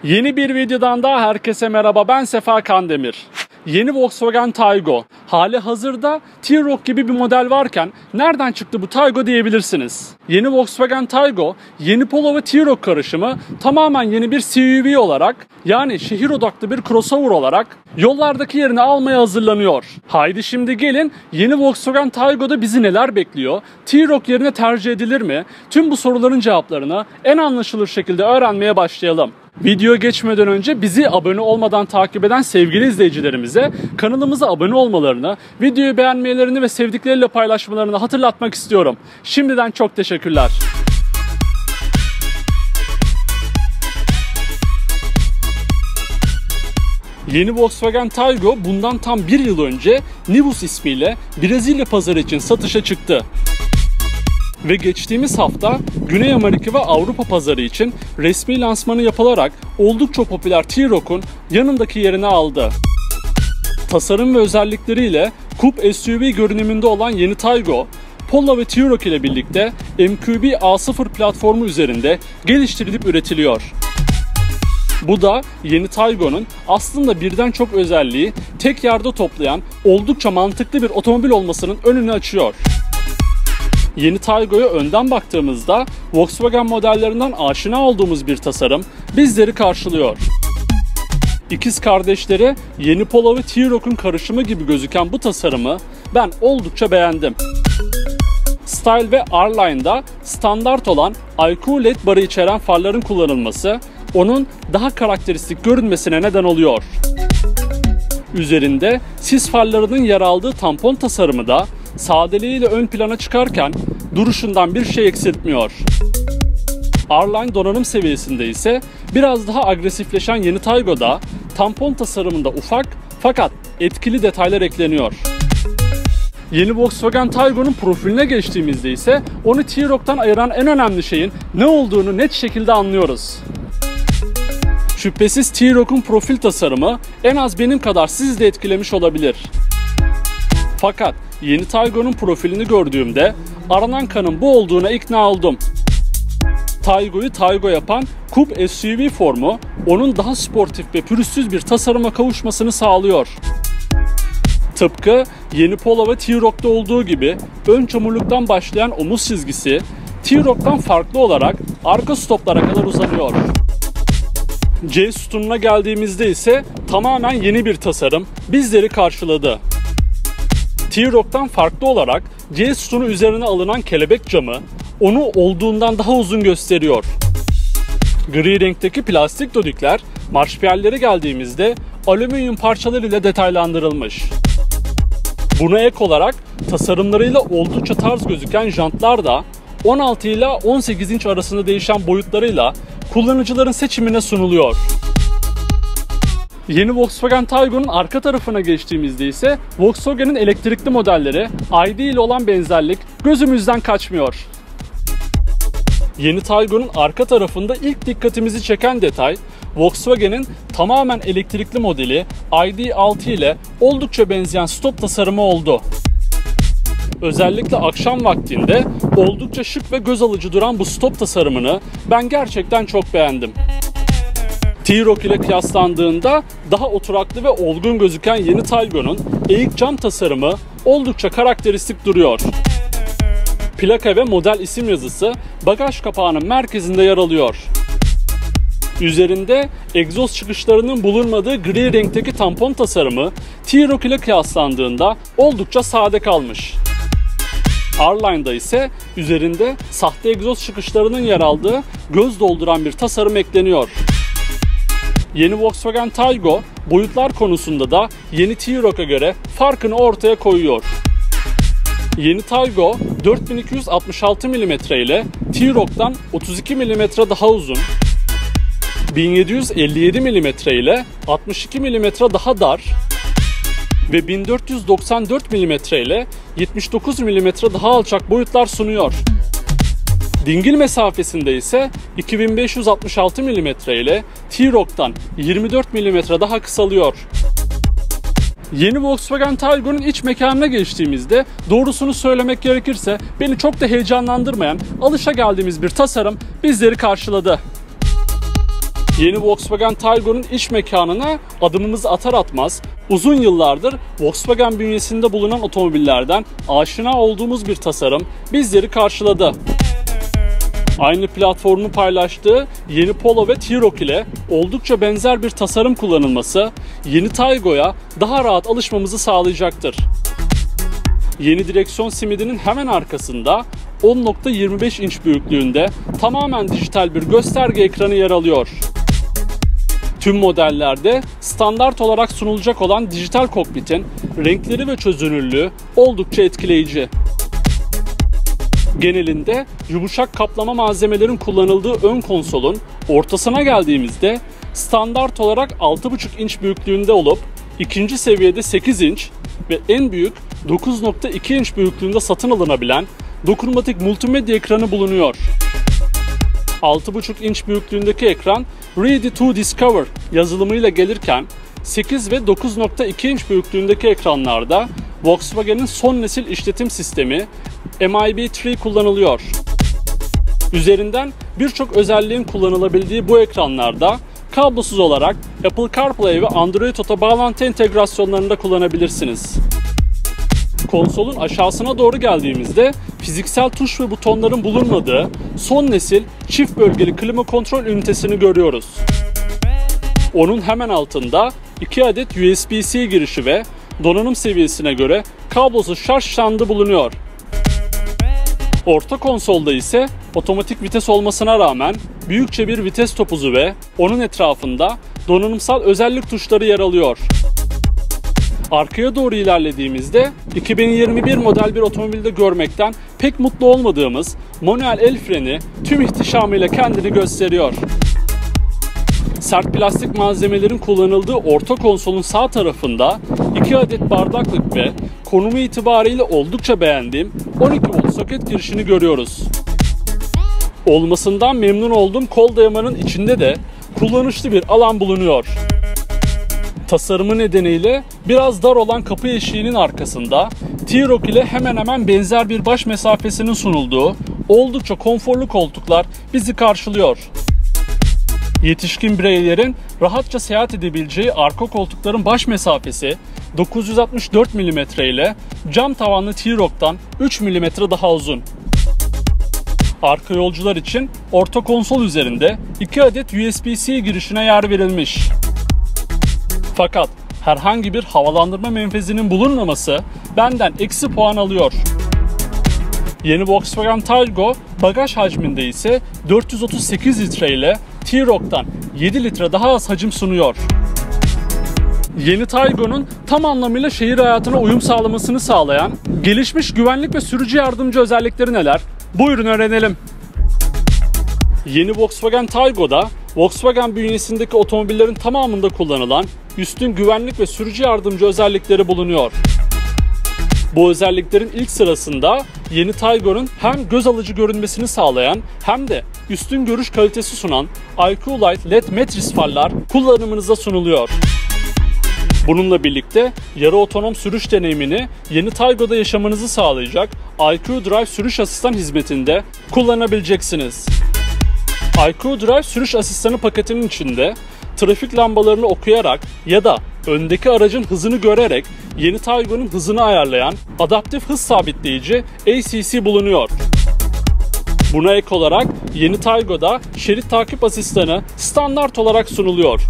Yeni bir videodan daha herkese merhaba, ben Sefa Kandemir. Yeni Volkswagen Taygo. Hali hazırda T-Roc gibi bir model varken nereden çıktı bu Taygo diyebilirsiniz. Yeni Volkswagen Taygo, yeni Polo ve T-Roc karışımı tamamen yeni bir SUV olarak, yani şehir odaklı bir crossover olarak yollardaki yerini almaya hazırlanıyor. Haydi şimdi gelin yeni Volkswagen Taygo'da bizi neler bekliyor? T-Roc yerine tercih edilir mi? Tüm bu soruların cevaplarını en anlaşılır şekilde öğrenmeye başlayalım. Videoya geçmeden önce bizi abone olmadan takip eden sevgili izleyicilerimize kanalımıza abone olmalarını, videoyu beğenmelerini ve sevdikleriyle paylaşmalarını hatırlatmak istiyorum. Şimdiden çok teşekkürler. Yeni Volkswagen Taygo bundan tam bir yıl önce Nivus ismiyle Brezilya pazarı için satışa çıktı. Ve geçtiğimiz hafta Güney Amerika ve Avrupa pazarı için resmi lansmanı yapılarak oldukça popüler T-Roc'un yanındaki yerini aldı. Tasarım ve özellikleriyle coupe SUV görünümünde olan yeni Taygo, Polo ve T-Roc ile birlikte MQB A0 platformu üzerinde geliştirilip üretiliyor. Bu da yeni Taygo'nun aslında birden çok özelliği tek yerde toplayan oldukça mantıklı bir otomobil olmasının önünü açıyor. Yeni Taygo'ya önden baktığımızda Volkswagen modellerinden aşina olduğumuz bir tasarım bizleri karşılıyor. İkiz kardeşleri yeni Polo ve T-Roc'un karışımı gibi gözüken bu tasarımı ben oldukça beğendim. Style ve R-Line'da standart olan IQ LED barı içeren farların kullanılması onun daha karakteristik görünmesine neden oluyor. Üzerinde sis farlarının yer aldığı tampon tasarımı da sadeliğiyle ön plana çıkarken duruşundan bir şey eksiltmiyor. R-Line donanım seviyesinde ise biraz daha agresifleşen yeni Taygo'da tampon tasarımında ufak fakat etkili detaylar ekleniyor. Yeni Volkswagen Taygo'nun profiline geçtiğimizde ise onu T-Roc'tan ayıran en önemli şeyin ne olduğunu net şekilde anlıyoruz. Şüphesiz T-Roc'un profil tasarımı en az benim kadar sizi de etkilemiş olabilir. Fakat yeni Taygo'nun profilini gördüğümde aranan kanın bu olduğuna ikna oldum. Taygo'yu Taygo yapan coupe SUV formu onun daha sportif ve pürüzsüz bir tasarıma kavuşmasını sağlıyor. Tıpkı yeni Polo ve T-Roc'ta olduğu gibi ön çamurluktan başlayan omuz çizgisi T-Roc'tan farklı olarak arka stoplara kadar uzanıyor. C sütununa geldiğimizde ise tamamen yeni bir tasarım bizleri karşıladı. T-Roc'tan farklı olarak C sütunu üzerine alınan kelebek camı onu olduğundan daha uzun gösteriyor. Gri renkteki plastik dodikler marşpiyerlere geldiğimizde alüminyum parçaları ile detaylandırılmış. Buna ek olarak tasarımlarıyla oldukça tarz gözüken jantlar da 16 ile 18 inç arasında değişen boyutlarıyla kullanıcıların seçimine sunuluyor. Yeni Volkswagen Taygo'nun arka tarafına geçtiğimizde ise Volkswagen'in elektrikli modelleri ID ile olan benzerlik gözümüzden kaçmıyor. Yeni Taygo'nun arka tarafında ilk dikkatimizi çeken detay Volkswagen'in tamamen elektrikli modeli ID.6 ile oldukça benzeyen stop tasarımı oldu. Özellikle akşam vaktinde oldukça şık ve göz alıcı duran bu stop tasarımını ben gerçekten çok beğendim. T-Roc ile kıyaslandığında daha oturaklı ve olgun gözüken yeni Taygo'nun eğik cam tasarımı oldukça karakteristik duruyor. Plaka ve model isim yazısı bagaj kapağının merkezinde yer alıyor. Üzerinde egzoz çıkışlarının bulunmadığı gri renkteki tampon tasarımı T-Roc ile kıyaslandığında oldukça sade kalmış. R-Line'da ise üzerinde sahte egzoz çıkışlarının yer aldığı göz dolduran bir tasarım ekleniyor. Yeni Volkswagen Taygo boyutlar konusunda da yeni T-Roc'a göre farkını ortaya koyuyor. Yeni Taygo 4266 mm ile T-Roc'tan 32 mm daha uzun, 1757 mm ile 62 mm daha dar ve 1494 mm ile 79 mm daha alçak boyutlar sunuyor. Dingil mesafesinde ise 2566 mm ile T-Roc'tan 24 mm daha kısalıyor. Yeni Volkswagen Taygo'nun iç mekanına geçtiğimizde doğrusunu söylemek gerekirse beni çok da heyecanlandırmayan, alışageldiğimiz bir tasarım bizleri karşıladı. Yeni Volkswagen Taygo'nun iç mekanına adımımızı atar atmaz uzun yıllardır Volkswagen bünyesinde bulunan otomobillerden aşina olduğumuz bir tasarım bizleri karşıladı. Aynı platformu paylaştığı yeni Polo ve T-Roc ile oldukça benzer bir tasarım kullanılması yeni Taygo'ya daha rahat alışmamızı sağlayacaktır. Yeni direksiyon simidinin hemen arkasında 10.25 inç büyüklüğünde tamamen dijital bir gösterge ekranı yer alıyor. Tüm modellerde standart olarak sunulacak olan dijital kokpitin renkleri ve çözünürlüğü oldukça etkileyici. Genelinde yumuşak kaplama malzemelerin kullanıldığı ön konsolun ortasına geldiğimizde standart olarak 6.5 inç büyüklüğünde olup ikinci seviyede 8 inç ve en büyük 9.2 inç büyüklüğünde satın alınabilen dokunmatik multimedya ekranı bulunuyor. 6.5 inç büyüklüğündeki ekran Ready to Discover yazılımıyla gelirken 8 ve 9.2 inç büyüklüğündeki ekranlarda Volkswagen'in son nesil işletim sistemi MIB3 kullanılıyor. Üzerinden birçok özelliğin kullanılabildiği bu ekranlarda kablosuz olarak Apple CarPlay ve Android Auto bağlantı entegrasyonlarını da kullanabilirsiniz. Konsolun aşağısına doğru geldiğimizde fiziksel tuş ve butonların bulunmadığı son nesil çift bölgeli klima kontrol ünitesini görüyoruz. Onun hemen altında 2 adet USB-C girişi ve donanım seviyesine göre kablosuz şarj standı bulunuyor. Orta konsolda ise otomatik vites olmasına rağmen büyükçe bir vites topuzu ve onun etrafında donanımsal özellik tuşları yer alıyor. Arkaya doğru ilerlediğimizde 2021 model bir otomobilde görmekten pek mutlu olmadığımız manuel el freni tüm ihtişamıyla kendini gösteriyor. Sert plastik malzemelerin kullanıldığı orta konsolun sağ tarafında 2 adet bardaklık ve konumu itibariyle oldukça beğendiğim 12 volt soket girişini görüyoruz. Olmasından memnun olduğum kol dayamanın içinde de kullanışlı bir alan bulunuyor. Tasarımı nedeniyle biraz dar olan kapı eşiğinin arkasında T-Roc ile hemen hemen benzer bir baş mesafesinin sunulduğu oldukça konforlu koltuklar bizi karşılıyor. Yetişkin bireylerin rahatça seyahat edebileceği arka koltukların baş mesafesi 964 mm ile cam tavanlı T-Roc'tan 3 mm daha uzun. Arka yolcular için orta konsol üzerinde 2 adet USB-C girişine yer verilmiş. Fakat herhangi bir havalandırma menfezinin bulunmaması benden eksi puan alıyor. Yeni Volkswagen Taygo bagaj hacminde ise 438 litre ile T-Roc'tan 7 litre daha az hacim sunuyor. Yeni Taygo'nun tam anlamıyla şehir hayatına uyum sağlamasını sağlayan gelişmiş güvenlik ve sürücü yardımcı özellikleri neler? Buyurun öğrenelim. Yeni Volkswagen Taygo'da Volkswagen bünyesindeki otomobillerin tamamında kullanılan üstün güvenlik ve sürücü yardımcı özellikleri bulunuyor. Bu özelliklerin ilk sırasında yeni Taygo'nun hem göz alıcı görünmesini sağlayan hem de üstün görüş kalitesi sunan IQ Light LED Matrix farlar kullanımınıza sunuluyor. Bununla birlikte yarı otonom sürüş deneyimini yeni Taygo'da yaşamanızı sağlayacak IQ Drive sürüş asistan hizmetinde kullanabileceksiniz. IQ Drive sürüş asistanı paketinin içinde trafik lambalarını okuyarak ya da öndeki aracın hızını görerek yeni Taygo'nun hızını ayarlayan adaptif hız sabitleyici ACC bulunuyor. Buna ek olarak yeni Taygo'da şerit takip asistanı standart olarak sunuluyor.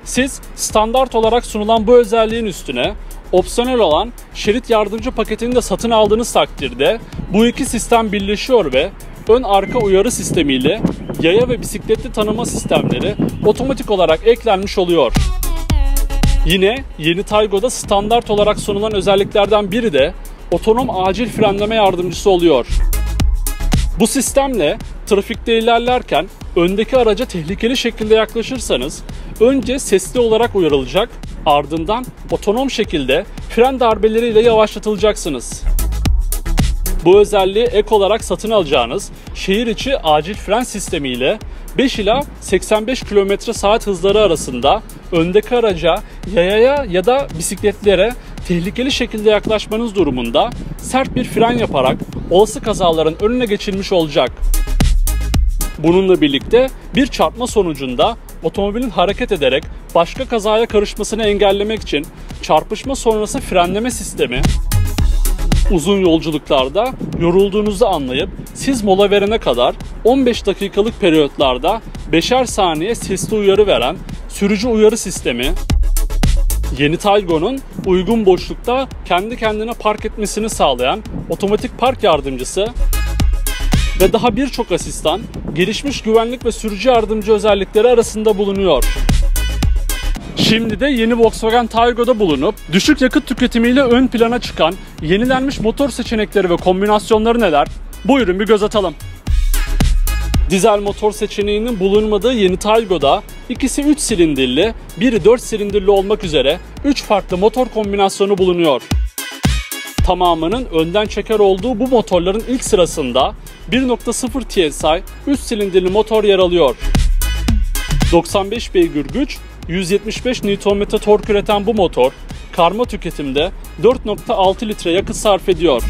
Siz standart olarak sunulan bu özelliğin üstüne opsiyonel olan şerit yardımcı paketini de satın aldığınız takdirde bu iki sistem birleşiyor ve ön arka uyarı sistemiyle yaya ve bisikletli tanıma sistemleri otomatik olarak eklenmiş oluyor. Yine yeni Taygo'da standart olarak sunulan özelliklerden biri de otonom acil frenleme yardımcısı oluyor. Bu sistemle trafikte ilerlerken öndeki araca tehlikeli şekilde yaklaşırsanız önce sesli olarak uyarılacak, ardından otonom şekilde fren darbeleriyle yavaşlatılacaksınız. Bu özelliği ek olarak satın alacağınız şehir içi acil fren sistemi ile 5 ila 85 km/saat hızları arasında öndeki araca, yayaya ya da bisikletlere tehlikeli şekilde yaklaşmanız durumunda sert bir fren yaparak olası kazaların önüne geçilmiş olacak. Bununla birlikte bir çarpma sonucunda otomobilin hareket ederek başka kazaya karışmasını engellemek için çarpışma sonrası frenleme sistemi, uzun yolculuklarda yorulduğunuzu anlayıp siz mola verene kadar 15 dakikalık periyotlarda 5'er saniye sesli uyarı veren sürücü uyarı sistemi, yeni Taygo'nun uygun boşlukta kendi kendine park etmesini sağlayan otomatik park yardımcısı ve daha birçok asistan, gelişmiş güvenlik ve sürücü yardımcı özellikleri arasında bulunuyor. Şimdi de yeni Volkswagen Taygo'da bulunup düşük yakıt tüketimiyle ön plana çıkan yenilenmiş motor seçenekleri ve kombinasyonları neler? Buyurun bir göz atalım. Dizel motor seçeneğinin bulunmadığı yeni Taygo'da ikisi 3 silindirli, biri 4 silindirli olmak üzere 3 farklı motor kombinasyonu bulunuyor. Tamamının önden çeker olduğu bu motorların ilk sırasında 1.0 TSI 3 silindirli motor yer alıyor. 95 beygir güç, 175 Nm tork üreten bu motor, karma tüketimde 4.6 litre yakıt sarf ediyor.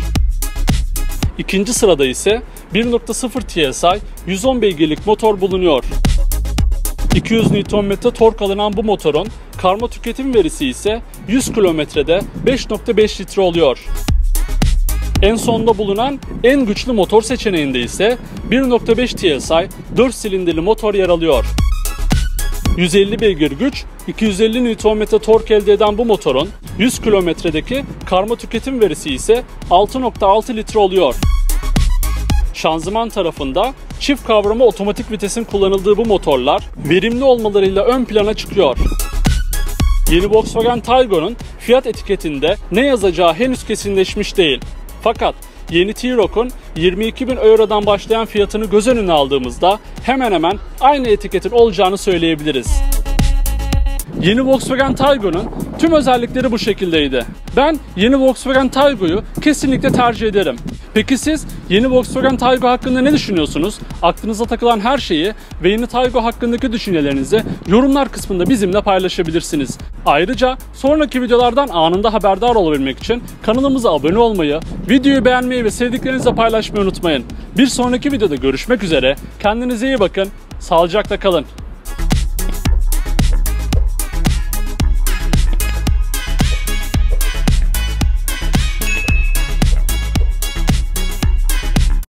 İkinci sırada ise 1.0 TSI 110 beygirlik motor bulunuyor. 200 Nm tork alınan bu motorun karma tüketim verisi ise 100 kilometrede 5.5 litre oluyor. En sonda bulunan en güçlü motor seçeneğinde ise 1.5 TSI 4 silindirli motor yer alıyor. 150 beygir güç, 250 Nm tork elde eden bu motorun 100 kilometredeki karma tüketim verisi ise 6.6 litre oluyor. Şanzıman tarafında çift kavrama otomatik vitesin kullanıldığı bu motorlar verimli olmalarıyla ön plana çıkıyor. Yeni Volkswagen Taygo'nun fiyat etiketinde ne yazacağı henüz kesinleşmiş değil. Fakat yeni T-Roc'un 22.000 Euro'dan başlayan fiyatını göz önüne aldığımızda hemen hemen aynı etiketin olacağını söyleyebiliriz. Yeni Volkswagen Taygo'nun tüm özellikleri bu şekildeydi. Ben yeni Volkswagen Taygo'yu kesinlikle tercih ederim. Peki siz yeni Volkswagen Taygo hakkında ne düşünüyorsunuz? Aklınıza takılan her şeyi ve yeni Taygo hakkındaki düşüncelerinizi yorumlar kısmında bizimle paylaşabilirsiniz. Ayrıca sonraki videolardan anında haberdar olabilmek için kanalımıza abone olmayı, videoyu beğenmeyi ve sevdiklerinizle paylaşmayı unutmayın. Bir sonraki videoda görüşmek üzere. Kendinize iyi bakın. Sağlıcakla kalın.